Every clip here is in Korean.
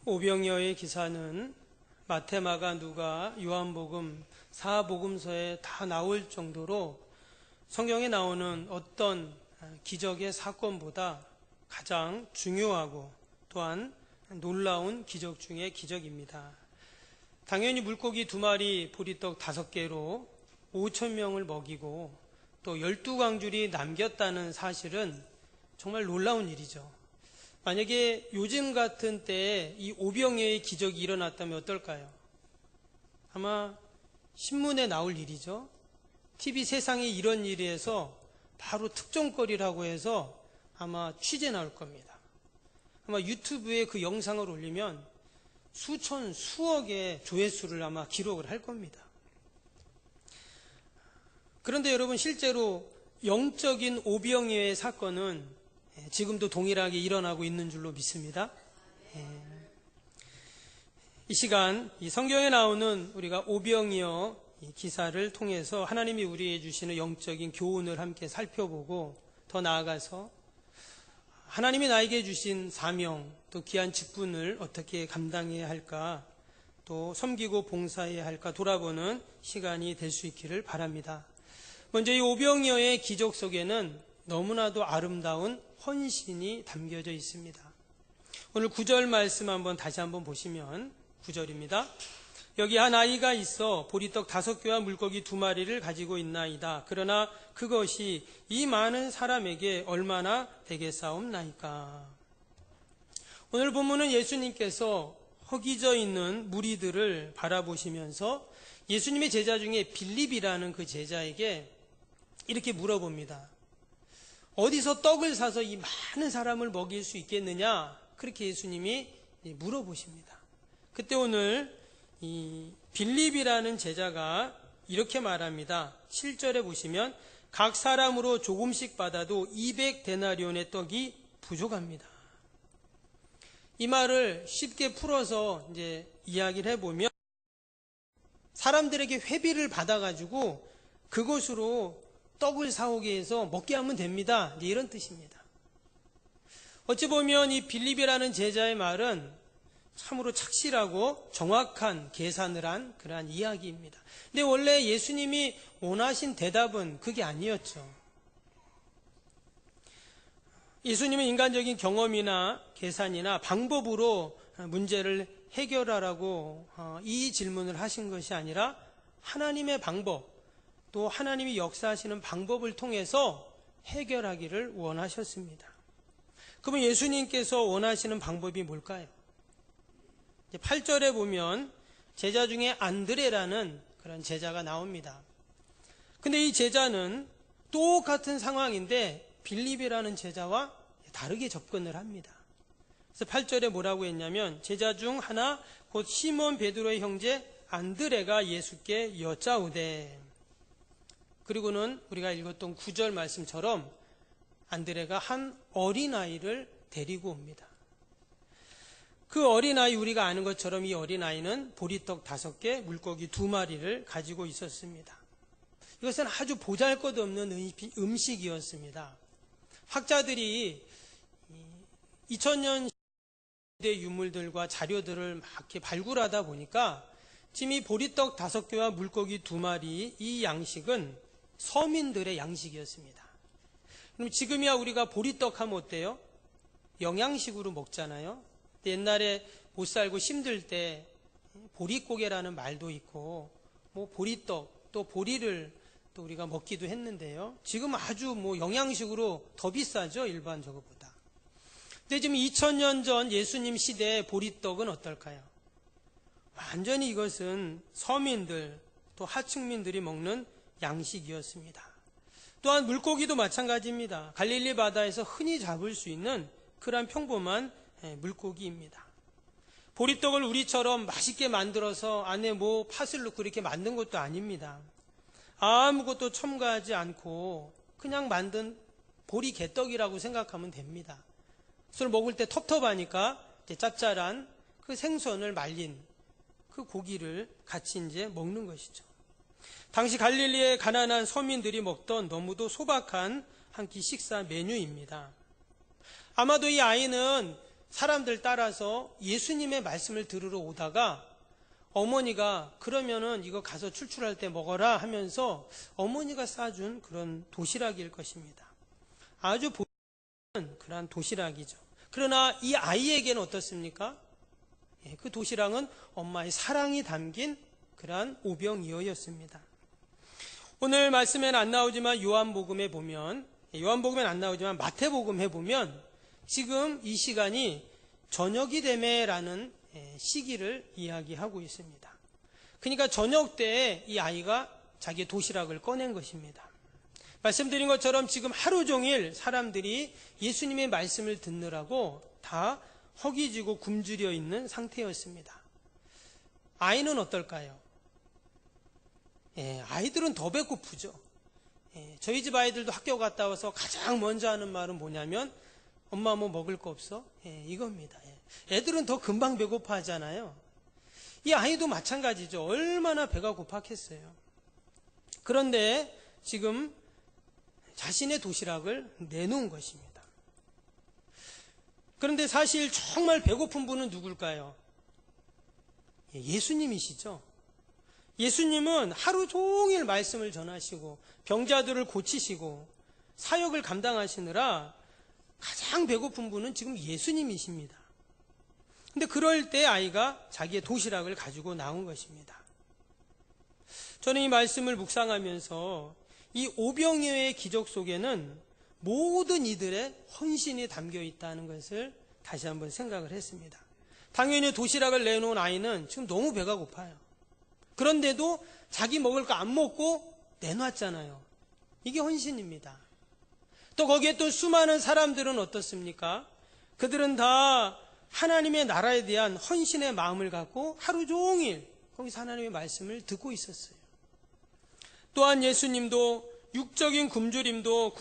오병이어의 기사는 마태, 마가, 누가, 요한복음, 사복음서에 다 나올 정도로 성경에 나오는 어떤 기적의 사건보다 가장 중요하고 또한 놀라운 기적 중의 기적입니다. 당연히 물고기 2마리, 보리떡 5개로 5,000명을 먹이고 또 12광줄이 남겼다는 사실은 정말 놀라운 일이죠. 만약에 요즘 같은 때에 이 오병이어의 기적이 일어났다면 어떨까요? 아마 신문에 나올 일이죠. TV 세상에 이런 일이 해서 바로 특종거리라고 해서 아마 취재 나올 겁니다. 아마 유튜브에 그 영상을 올리면 수천, 수억의 조회수를 아마 기록을 할 겁니다. 그런데 여러분, 실제로 영적인 오병이어의 사건은 지금도 동일하게 일어나고 있는 줄로 믿습니다. 이 시간 이 성경에 나오는 우리가 오병이어 기사를 통해서 하나님이 우리에게 주시는 영적인 교훈을 함께 살펴보고 더 나아가서 하나님이 나에게 주신 사명 또 귀한 직분을 어떻게 감당해야 할까, 또 섬기고 봉사해야 할까 돌아보는 시간이 될 수 있기를 바랍니다. 먼저 이 오병이어의 기적 속에는 너무나도 아름다운 헌신이 담겨져 있습니다. 오늘 9절 말씀 다시 한번 보시면 9절입니다. 여기 한 아이가 있어 보리떡 5개와 물고기 2마리를 가지고 있나이다. 그러나 그것이 이 많은 사람에게 얼마나 되겠사옵나이까. 오늘 본문은 예수님께서 허기져 있는 무리들을 바라보시면서 예수님의 제자 중에 빌립이라는 그 제자에게 이렇게 물어봅니다. 어디서 떡을 사서 이 많은 사람을 먹일 수 있겠느냐? 그렇게 예수님이 물어보십니다. 그때 오늘 이 빌립이라는 제자가 이렇게 말합니다. 7절에 보시면 각 사람으로 조금씩 받아도 200데나리온의 떡이 부족합니다. 이 말을 쉽게 풀어서 이제 이야기를 해보면 사람들에게 회비를 받아가지고 그것으로 떡을 사오게 해서 먹게 하면 됩니다. 이런 뜻입니다. 어찌 보면 이 빌립이라는 제자의 말은 참으로 착실하고 정확한 계산을 한 그러한 이야기입니다. 근데 원래 예수님이 원하신 대답은 그게 아니었죠. 예수님은 인간적인 경험이나 계산이나 방법으로 문제를 해결하라고 이 질문을 하신 것이 아니라 하나님의 방법, 또 하나님이 역사하시는 방법을 통해서 해결하기를 원하셨습니다. 그러면 예수님께서 원하시는 방법이 뭘까요? 8절에 보면 제자 중에 안드레라는 그런 제자가 나옵니다. 근데 이 제자는 똑같은 상황인데 빌립이라는 제자와 다르게 접근을 합니다. 그래서 8절에 뭐라고 했냐면 제자 중 하나 곧 시몬 베드로의 형제 안드레가 예수께 여짜오되, 그리고는 우리가 읽었던 9절 말씀처럼 안드레가 한 어린아이를 데리고 옵니다. 그 어린아이, 우리가 아는 것처럼 이 어린아이는 보리떡 5개, 물고기 2마리를 가지고 있었습니다. 이것은 아주 보잘것없는 음식이었습니다. 학자들이 2000년 유물들과 자료들을 막 이렇게 발굴하다 보니까 지금 이 보리떡 5개와 물고기 2마리, 이 양식은 서민들의 양식이었습니다. 그럼 지금이야 우리가 보리떡 하면 어때요? 영양식으로 먹잖아요. 옛날에 못 살고 힘들 때 보릿고개라는 말도 있고, 보리떡, 또 보리를 또 우리가 먹기도 했는데요. 지금 아주 영양식으로 더 비싸죠, 일반 저것보다. 근데 지금 2000년 전 예수님 시대의 보리떡은 어떨까요? 완전히 이것은 서민들, 또 하층민들이 먹는 양식이었습니다. 또한 물고기도 마찬가지입니다. 갈릴리 바다에서 흔히 잡을 수 있는 그런 평범한 물고기입니다. 보리떡을 우리처럼 맛있게 만들어서 안에 팥을 넣고 이렇게 만든 것도 아닙니다. 아무것도 첨가하지 않고 그냥 만든 보리개떡이라고 생각하면 됩니다. 그걸 먹을 때 텁텁하니까 이제 짭짤한 그 생선을 말린 그 고기를 같이 이제 먹는 것이죠. 당시 갈릴리의 가난한 서민들이 먹던 너무도 소박한 한 끼 식사 메뉴입니다. 아마도 이 아이는 사람들 따라서 예수님의 말씀을 들으러 오다가 어머니가 그러면은 이거 가서 출출할 때 먹어라 하면서 어머니가 싸준 그런 도시락일 것입니다. 아주 보이는 그런 도시락이죠. 그러나 이 아이에게는 어떻습니까? 그 도시락은 엄마의 사랑이 담긴 그러한 오병이어였습니다. 오늘 말씀에는 안 나오지만 요한복음에 안 나오지만 마태복음에 보면 지금 이 시간이 저녁이 되매라는 시기를 이야기하고 있습니다. 그러니까 저녁 때에 이 아이가 자기의 도시락을 꺼낸 것입니다. 말씀드린 것처럼 지금 하루 종일 사람들이 예수님의 말씀을 듣느라고 다 허기지고 굶주려 있는 상태였습니다. 아이는 어떨까요? 아이들은 더 배고프죠. 저희 집 아이들도 학교 갔다 와서 가장 먼저 하는 말은 뭐냐면 엄마 뭐 먹을 거 없어? 이겁니다. 애들은 더 금방 배고파 하잖아요. 이 아이도 마찬가지죠. 얼마나 배가 고팠겠어요. 그런데 지금 자신의 도시락을 내놓은 것입니다. 그런데 사실 정말 배고픈 분은 누굴까요? 예수님이시죠. 예수님은 하루 종일 말씀을 전하시고 병자들을 고치시고 사역을 감당하시느라 가장 배고픈 분은 지금 예수님이십니다. 근데 그럴 때 아이가 자기의 도시락을 가지고 나온 것입니다. 저는 이 말씀을 묵상하면서 이 오병이어의 기적 속에는 모든 이들의 헌신이 담겨 있다는 것을 다시 한번 생각을 했습니다. 당연히 도시락을 내놓은 아이는 지금 너무 배가 고파요. 그런데도 자기 먹을 거 안 먹고 내놨잖아요. 이게 헌신입니다. 또 거기에 또 수많은 사람들은 어떻습니까? 그들은 다 하나님의 나라에 대한 헌신의 마음을 갖고 하루 종일 거기서 하나님의 말씀을 듣고 있었어요. 또한 예수님도 육적인 굶주림도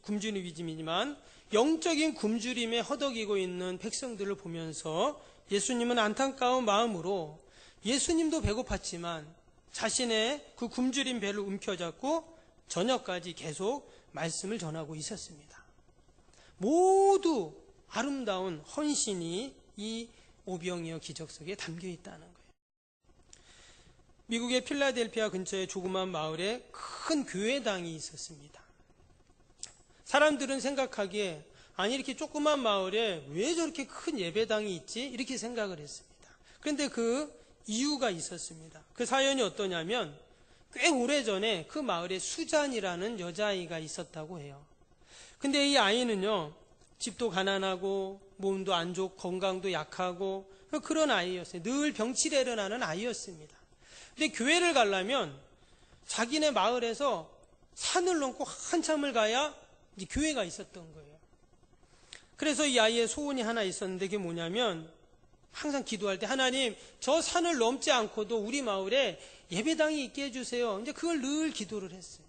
굶주림이지만 영적인 굶주림에 허덕이고 있는 백성들을 보면서 예수님은 안타까운 마음으로 예수님도 배고팠지만 자신의 그 굶주린 배를 움켜잡고 저녁까지 계속 말씀을 전하고 있었습니다. 모두 아름다운 헌신이 이 오병이어 기적 속에 담겨 있다는 거예요. 미국의 필라델피아 근처의 조그만 마을에 큰 교회당이 있었습니다. 사람들은 생각하기에 아니 이렇게 조그만 마을에 왜 저렇게 큰 예배당이 있지? 이렇게 생각을 했습니다. 그런데 그 이유가 있었습니다. 그 사연이 어떠냐면 꽤 오래전에 그 마을에 수잔이라는 여자아이가 있었다고 해요. 근데 이 아이는요, 집도 가난하고 몸도 안 좋고 건강도 약하고 그런 아이였어요. 늘 병치레를 하는 아이였습니다. 근데 교회를 가려면 자기네 마을에서 산을 넘고 한참을 가야 이제 교회가 있었던 거예요. 그래서 이 아이의 소원이 하나 있었는데 그게 뭐냐면 항상 기도할 때 하나님 저 산을 넘지 않고도 우리 마을에 예배당이 있게 해주세요. 이제 그걸 늘 기도를 했어요.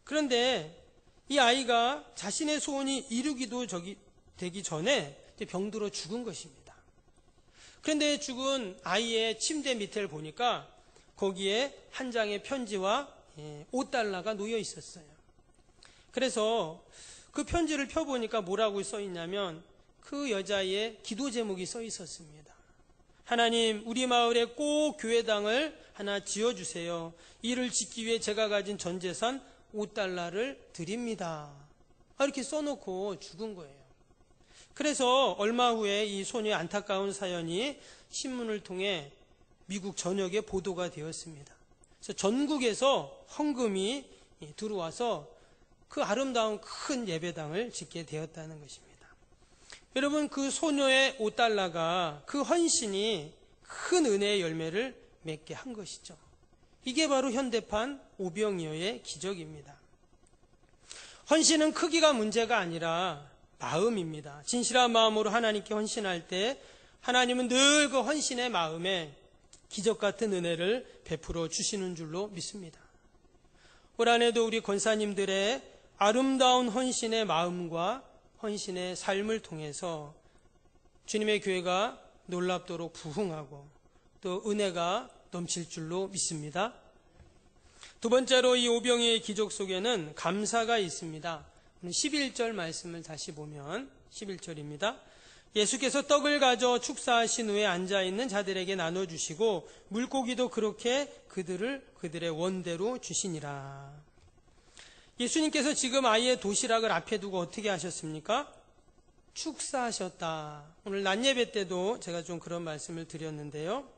그런데 이 아이가 자신의 소원이 이루기도 되기 전에 병들어 죽은 것입니다. 그런데 죽은 아이의 침대 밑을 보니까 거기에 한 장의 편지와 $5가 놓여 있었어요. 그래서 그 편지를 펴보니까 뭐라고 써 있냐면 그 여자의 기도 제목이 써 있었습니다. 하나님, 우리 마을에 꼭 교회당을 하나 지어주세요. 이를 짓기 위해 제가 가진 전 재산 $5를 드립니다. 이렇게 써놓고 죽은 거예요. 그래서 얼마 후에 이 소녀의 안타까운 사연이 신문을 통해 미국 전역에 보도가 되었습니다. 그래서 전국에서 헌금이 들어와서 그 아름다운 큰 예배당을 짓게 되었다는 것입니다. 여러분, 그 소녀의 $5가 그 헌신이 큰 은혜의 열매를 맺게 한 것이죠. 이게 바로 현대판 오병이어의 기적입니다. 헌신은 크기가 문제가 아니라 마음입니다. 진실한 마음으로 하나님께 헌신할 때 하나님은 늘 그 헌신의 마음에 기적 같은 은혜를 베풀어 주시는 줄로 믿습니다. 올 한해도 우리 권사님들의 아름다운 헌신의 마음과 헌신의 삶을 통해서 주님의 교회가 놀랍도록 부흥하고 또 은혜가 넘칠 줄로 믿습니다. 두 번째로 이 오병이어의 기적 속에는 감사가 있습니다. 11절 말씀을 다시 보면 11절입니다. 예수께서 떡을 가져 축사하신 후에 앉아있는 자들에게 나눠주시고 물고기도 그렇게 그들의 원대로 주시니라. 예수님께서 지금 아이의 도시락을 앞에 두고 어떻게 하셨습니까? 축사하셨다. 오늘 낮예배 때도 제가 좀 그런 말씀을 드렸는데요.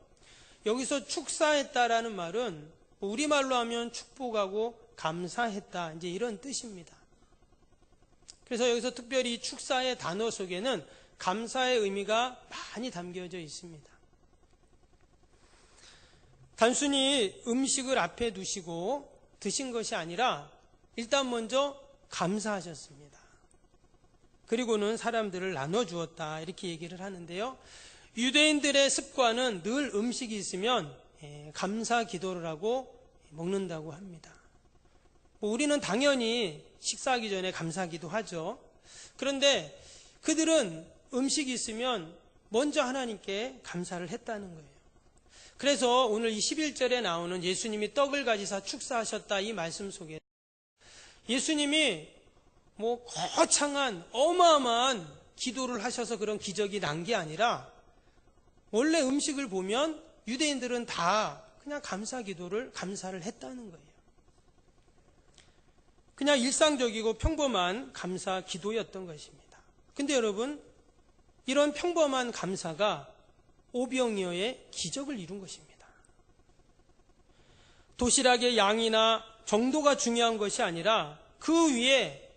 여기서 축사했다라는 말은 우리말로 하면 축복하고 감사했다, 이제 이런 뜻입니다. 그래서 여기서 특별히 축사의 단어 속에는 감사의 의미가 많이 담겨져 있습니다. 단순히 음식을 앞에 두시고 드신 것이 아니라 일단 먼저 감사하셨습니다. 그리고는 사람들을 나눠주었다, 이렇게 얘기를 하는데요. 유대인들의 습관은 늘 음식이 있으면 감사 기도를 하고 먹는다고 합니다. 우리는 당연히 식사하기 전에 감사기도 하죠. 그런데 그들은 음식이 있으면 먼저 하나님께 감사를 했다는 거예요. 그래서 오늘 이 11절에 나오는 예수님이 떡을 가지사 축사하셨다, 이 말씀 속에 예수님이 거창한 어마어마한 기도를 하셔서 그런 기적이 난 게 아니라 원래 음식을 보면 유대인들은 다 그냥 감사를 했다는 거예요. 그냥 일상적이고 평범한 감사 기도였던 것입니다. 근데 여러분, 이런 평범한 감사가 오병이어의 기적을 이룬 것입니다. 도시락의 양이나 정도가 중요한 것이 아니라 그 위에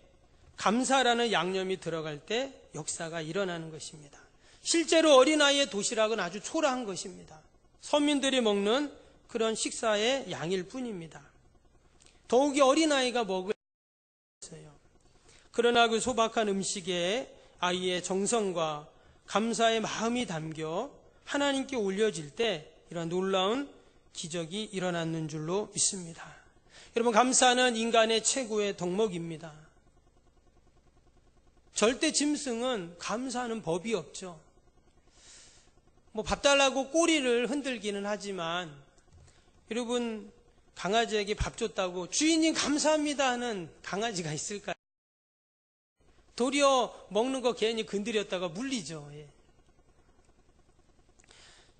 감사라는 양념이 들어갈 때 역사가 일어나는 것입니다. 실제로 어린아이의 도시락은 아주 초라한 것입니다. 서민들이 먹는 그런 식사의 양일 뿐입니다. 더욱이 어린아이가 먹을 것이었어요. 그러나 그 소박한 음식에 아이의 정성과 감사의 마음이 담겨 하나님께 올려질 때 이러한 놀라운 기적이 일어났는 줄로 믿습니다. 여러분, 감사는 인간의 최고의 덕목입니다. 절대 짐승은 감사하는 법이 없죠. 밥 달라고 꼬리를 흔들기는 하지만, 여러분, 강아지에게 밥 줬다고 주인님 감사합니다 하는 강아지가 있을까요? 도리어 먹는 거 괜히 건드렸다가 물리죠.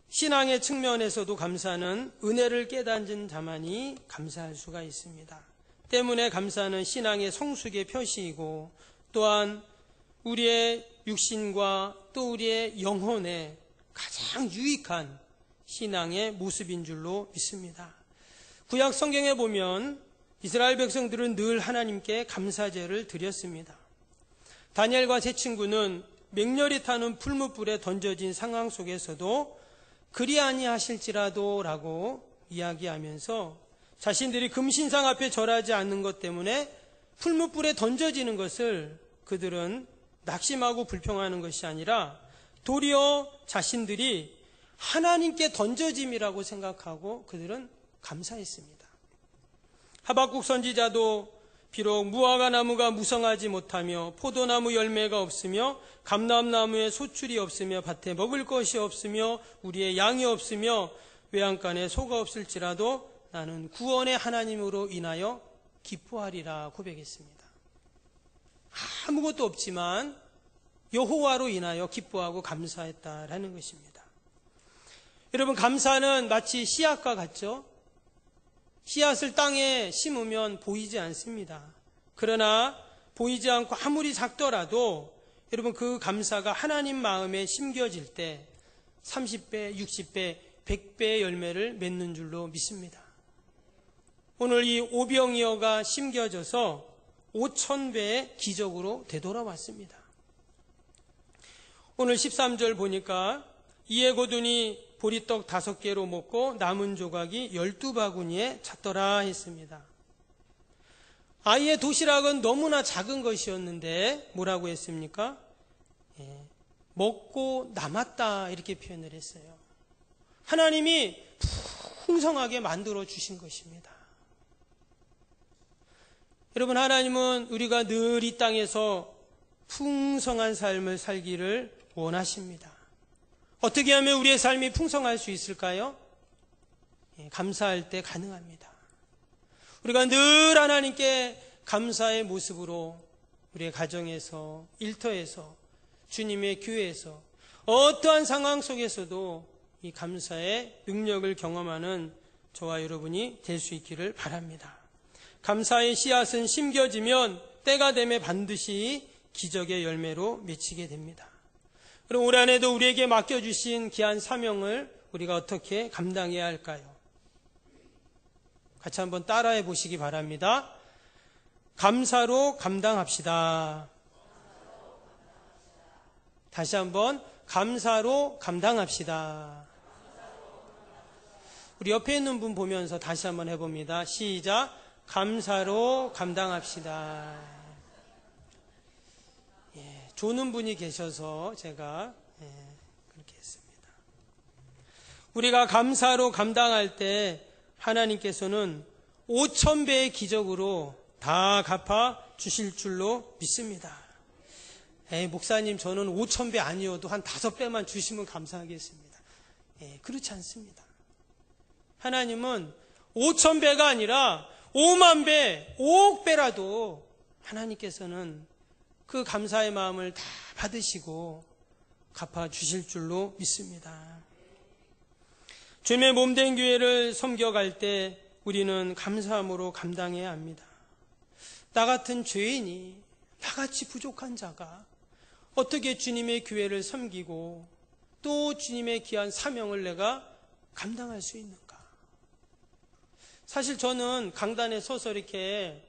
신앙의 측면에서도 감사는 은혜를 깨닫는 자만이 감사할 수가 있습니다. 때문에 감사는 신앙의 성숙의 표시이고 또한 우리의 육신과 또 우리의 영혼에 가장 유익한 신앙의 모습인 줄로 믿습니다. 구약 성경에 보면 이스라엘 백성들은 늘 하나님께 감사제를 드렸습니다. 다니엘과 세 친구는 맹렬히 타는 풀무불에 던져진 상황 속에서도 그리 아니하실지라도 라고 이야기하면서 자신들이 금신상 앞에 절하지 않는 것 때문에 풀무불에 던져지는 것을 그들은 낙심하고 불평하는 것이 아니라 도리어 자신들이 하나님께 던져짐이라고 생각하고 그들은 감사했습니다. 하박국 선지자도 비록 무화과 나무가 무성하지 못하며 포도나무 열매가 없으며 감람나무에 소출이 없으며 밭에 먹을 것이 없으며 우리의 양이 없으며 외양간에 소가 없을지라도 나는 구원의 하나님으로 인하여 기뻐하리라 고백했습니다. 아무것도 없지만 여호와로 인하여 기뻐하고 감사했다라는 것입니다. 여러분, 감사는 마치 씨앗과 같죠? 씨앗을 땅에 심으면 보이지 않습니다. 그러나 보이지 않고 아무리 작더라도 여러분, 그 감사가 하나님 마음에 심겨질 때 30배, 60배, 100배의 열매를 맺는 줄로 믿습니다. 오늘 이 오병이어가 심겨져서 5,000배의 기적으로 되돌아왔습니다. 오늘 13절 보니까 이에 고든이 보리떡 5개로 먹고 남은 조각이 12바구니에 찼더라 했습니다. 아이의 도시락은 너무나 작은 것이었는데 뭐라고 했습니까? 먹고 남았다 이렇게 표현을 했어요. 하나님이 풍성하게 만들어 주신 것입니다. 여러분, 하나님은 우리가 늘 이 땅에서 풍성한 삶을 살기를 원하십니다. 어떻게 하면 우리의 삶이 풍성할 수 있을까요? 감사할 때 가능합니다. 우리가 늘 하나님께 감사의 모습으로 우리의 가정에서, 일터에서, 주님의 교회에서 어떠한 상황 속에서도 이 감사의 능력을 경험하는 저와 여러분이 될 수 있기를 바랍니다. 감사의 씨앗은 심겨지면 때가 되면 반드시 기적의 열매로 맺히게 됩니다. 그럼 올 한해도 우리에게 맡겨주신 귀한 사명을 우리가 어떻게 감당해야 할까요? 같이 한번 따라해 보시기 바랍니다. 감사로 감당합시다. 다시 한번 감사로 감당합시다. 우리 옆에 있는 분 보면서 다시 한번 해봅니다. 시작. 감사로 감당합시다. 예, 조는 분이 계셔서 제가 그렇게 했습니다. 우리가 감사로 감당할 때 하나님께서는 5,000배의 기적으로 다 갚아 주실 줄로 믿습니다. 목사님, 저는 5,000배 아니어도 한 5배만 주시면 감사하겠습니다. 그렇지 않습니다. 하나님은 5,000배가 아니라 5만 배, 5억 배라도 하나님께서는 그 감사의 마음을 다 받으시고 갚아 주실 줄로 믿습니다. 주님의 몸된 교회를 섬겨갈 때 우리는 감사함으로 감당해야 합니다. 나 같은 죄인이, 나같이 부족한 자가 어떻게 주님의 교회를 섬기고 또 주님의 귀한 사명을 내가 감당할 수 있는가? 사실 저는 강단에 서서 이렇게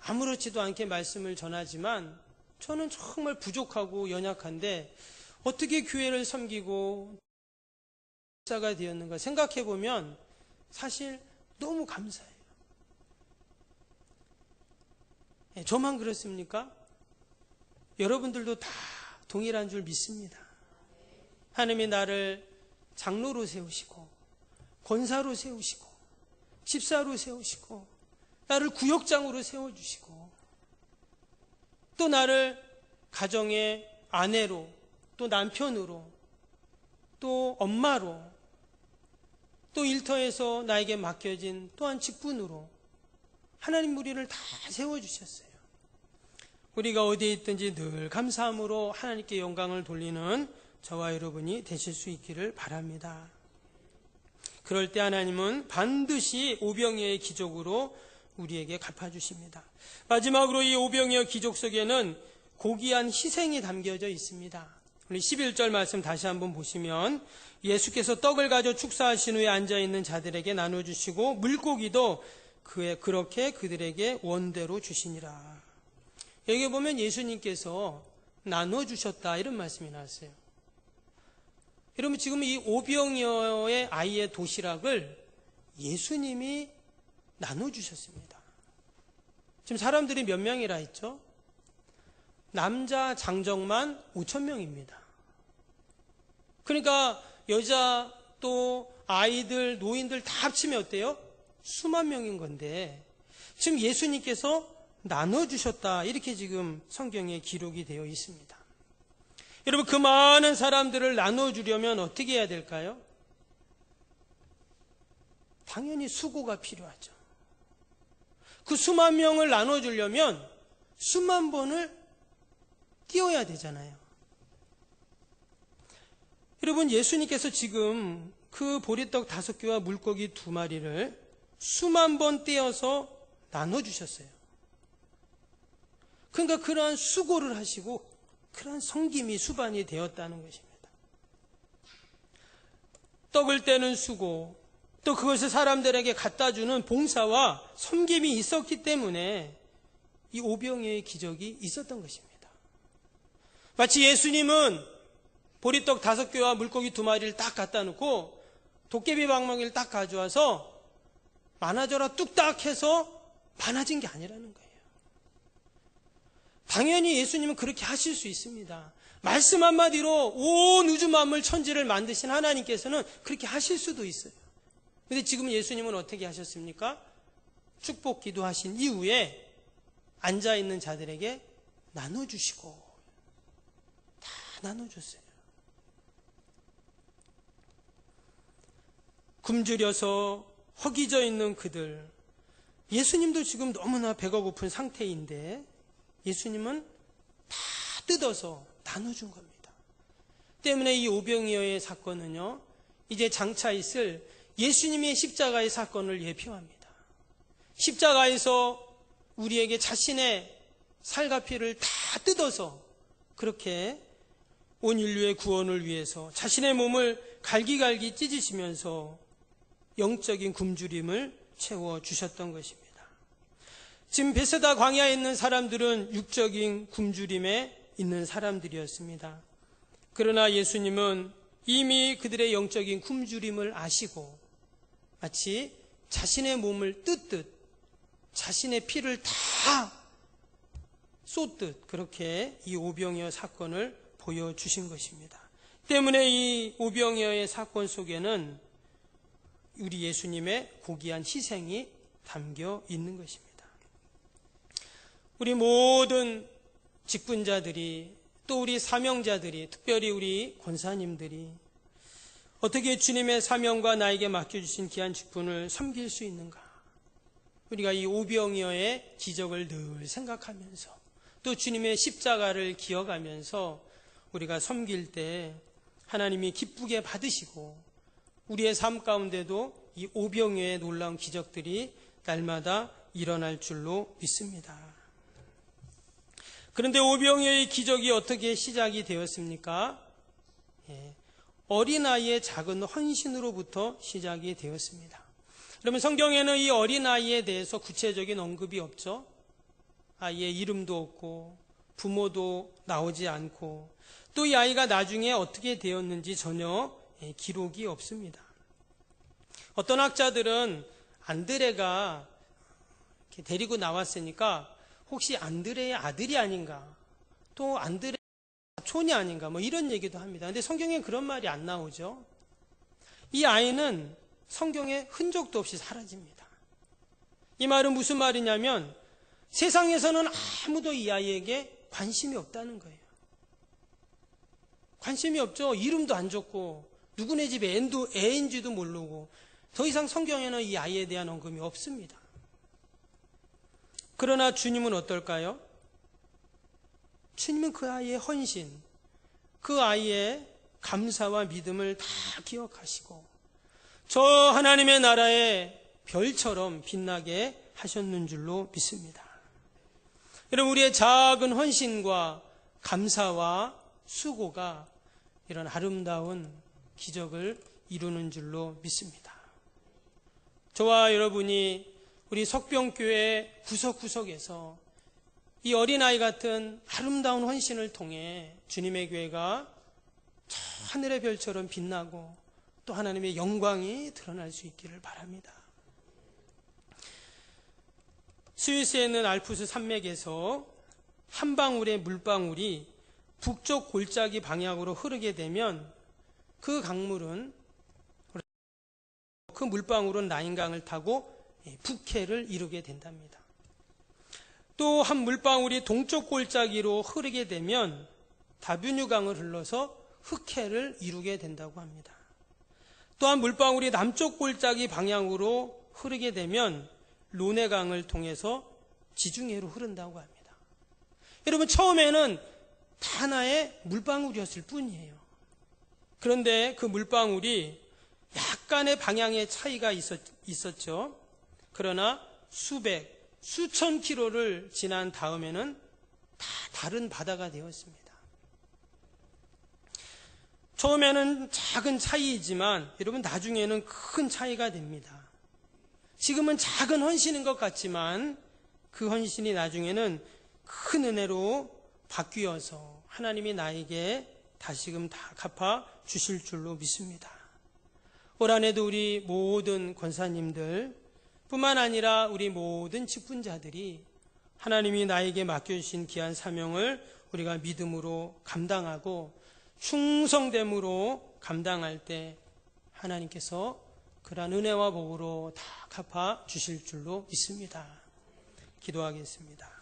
아무렇지도 않게 말씀을 전하지만 저는 정말 부족하고 연약한데 어떻게 교회를 섬기고 자가 되었는가 생각해 보면 사실 너무 감사해요. 저만 그렇습니까? 여러분들도 다 동일한 줄 믿습니다. 하나님이 나를 장로로 세우시고 권사로 세우시고 집사로 세우시고 나를 구역장으로 세워주시고 또 나를 가정의 아내로 또 남편으로 또 엄마로 또 일터에서 나에게 맡겨진 또한 직분으로 하나님 우리를 다 세워주셨어요. 우리가 어디에 있든지 늘 감사함으로 하나님께 영광을 돌리는 저와 여러분이 되실 수 있기를 바랍니다. 그럴 때 하나님은 반드시 오병이어의 기적으로 우리에게 갚아주십니다. 마지막으로 이 오병이어 기적 속에는 고귀한 희생이 담겨져 있습니다. 우리 11절 말씀 다시 한번 보시면 예수께서 떡을 가져 축사하신 후에 앉아있는 자들에게 나눠주시고 물고기도 그렇게 그들에게 원대로 주시니라. 여기 보면 예수님께서 나눠주셨다 이런 말씀이 나왔어요. 여러분 지금 이 오병이어의 아이의 도시락을 예수님이 나눠주셨습니다. 지금 사람들이 몇 명이라 했죠? 남자 장정만 5,000명입니다. 그러니까 여자 또 아이들 노인들 다 합치면 어때요? 수만 명인 건데 지금 예수님께서 나눠주셨다 이렇게 지금 성경에 기록이 되어 있습니다. 여러분 그 많은 사람들을 나눠주려면 어떻게 해야 될까요? 당연히 수고가 필요하죠. 그 수만 명을 나눠주려면 수만 번을 뛰어야 되잖아요. 여러분 예수님께서 지금 그 보리떡 5개와 물고기 2마리를 수만 번 떼어서 나눠주셨어요. 그러니까 그러한 수고를 하시고 그러한 섬김이 수반이 되었다는 것입니다. 떡을 떼는 수고 또 그것을 사람들에게 갖다 주는 봉사와 섬김이 있었기 때문에 이 오병이어의 기적이 있었던 것입니다. 마치 예수님은 보리떡 5개와 물고기 2마리를 딱 갖다 놓고 도깨비 방망이를 딱 가져와서 많아져라 뚝딱 해서 많아진 게 아니라는 거예요. 당연히 예수님은 그렇게 하실 수 있습니다. 말씀 한마디로 온 우주 만물 천지를 만드신 하나님께서는 그렇게 하실 수도 있어요. 그런데 지금 예수님은 어떻게 하셨습니까? 축복 기도하신 이후에 앉아있는 자들에게 나눠주시고 다 나눠줬어요. 굶주려서 허기져 있는 그들, 예수님도 지금 너무나 배가 고픈 상태인데 예수님은 다 뜯어서 나눠준 겁니다. 때문에 이 오병이어의 사건은요, 이제 장차 있을 예수님의 십자가의 사건을 예표합니다. 십자가에서 우리에게 자신의 살과 피를 다 뜯어서 그렇게 온 인류의 구원을 위해서 자신의 몸을 갈기갈기 찢으시면서 영적인 굶주림을 채워주셨던 것입니다. 지금 베세다 광야에 있는 사람들은 육적인 굶주림에 있는 사람들이었습니다. 그러나 예수님은 이미 그들의 영적인 굶주림을 아시고 마치 자신의 몸을 뜯듯 자신의 피를 다 쏟듯 그렇게 이 오병이어 사건을 보여주신 것입니다. 때문에 이 오병이어의 사건 속에는 우리 예수님의 고귀한 희생이 담겨 있는 것입니다. 우리 모든 직분자들이 또 우리 사명자들이 특별히 우리 권사님들이 어떻게 주님의 사명과 나에게 맡겨주신 귀한 직분을 섬길 수 있는가? 우리가 이 오병이어의 기적을 늘 생각하면서 또 주님의 십자가를 기억하면서 우리가 섬길 때 하나님이 기쁘게 받으시고 우리의 삶 가운데도 이 오병이어의 놀라운 기적들이 날마다 일어날 줄로 믿습니다. 그런데 오병이어의 기적이 어떻게 시작이 되었습니까? 어린아이의 작은 헌신으로부터 시작이 되었습니다. 그러면 성경에는 이 어린아이에 대해서 구체적인 언급이 없죠. 아이의 이름도 없고 부모도 나오지 않고 또 이 아이가 나중에 어떻게 되었는지 전혀 기록이 없습니다. 어떤 학자들은 안드레가 이렇게 데리고 나왔으니까 혹시 안드레의 아들이 아닌가, 또 안드레의 사촌이 아닌가, 뭐 이런 얘기도 합니다. 근데 성경에 그런 말이 안 나오죠. 이 아이는 성경에 흔적도 없이 사라집니다. 이 말은 무슨 말이냐면 세상에서는 아무도 이 아이에게 관심이 없다는 거예요. 관심이 없죠. 이름도 안 줬고 누구네 집에 애인지도 모르고 더 이상 성경에는 이 아이에 대한 언급이 없습니다. 그러나 주님은 어떨까요? 주님은 그 아이의 헌신, 그 아이의 감사와 믿음을 다 기억하시고 저 하나님의 나라의 별처럼 빛나게 하셨는 줄로 믿습니다. 여러분, 우리의 작은 헌신과 감사와 수고가 이런 아름다운 기적을 이루는 줄로 믿습니다. 저와 여러분이 우리 석병교회 구석구석에서 이 어린아이 같은 아름다운 헌신을 통해 주님의 교회가 저 하늘의 별처럼 빛나고 또 하나님의 영광이 드러날 수 있기를 바랍니다. 스위스에 있는 알프스 산맥에서 한 방울의 물방울이 북쪽 골짜기 방향으로 흐르게 되면 그 강물은 그 물방울은 라인강을 타고 북해를 이루게 된답니다. 또 한 물방울이 동쪽 골짜기로 흐르게 되면 다뷴유강을 흘러서 흑해를 이루게 된다고 합니다. 또한 물방울이 남쪽 골짜기 방향으로 흐르게 되면 론해강을 통해서 지중해로 흐른다고 합니다. 여러분, 처음에는 하나의 물방울이었을 뿐이에요. 그런데 그 물방울이 약간의 방향의 차이가 있었죠. 그러나 수천 킬로를 지난 다음에는 다 다른 바다가 되었습니다. 처음에는 작은 차이이지만 여러분 나중에는 큰 차이가 됩니다. 지금은 작은 헌신인 것 같지만 그 헌신이 나중에는 큰 은혜로 바뀌어서 하나님이 나에게 다시금 다 갚아 주실 줄로 믿습니다. 올 한해도 우리 모든 권사님들 뿐만 아니라 우리 모든 직분자들이 하나님이 나에게 맡겨주신 귀한 사명을 우리가 믿음으로 감당하고 충성됨으로 감당할 때 하나님께서 그러한 은혜와 복으로 다 갚아 주실 줄로 믿습니다. 기도하겠습니다.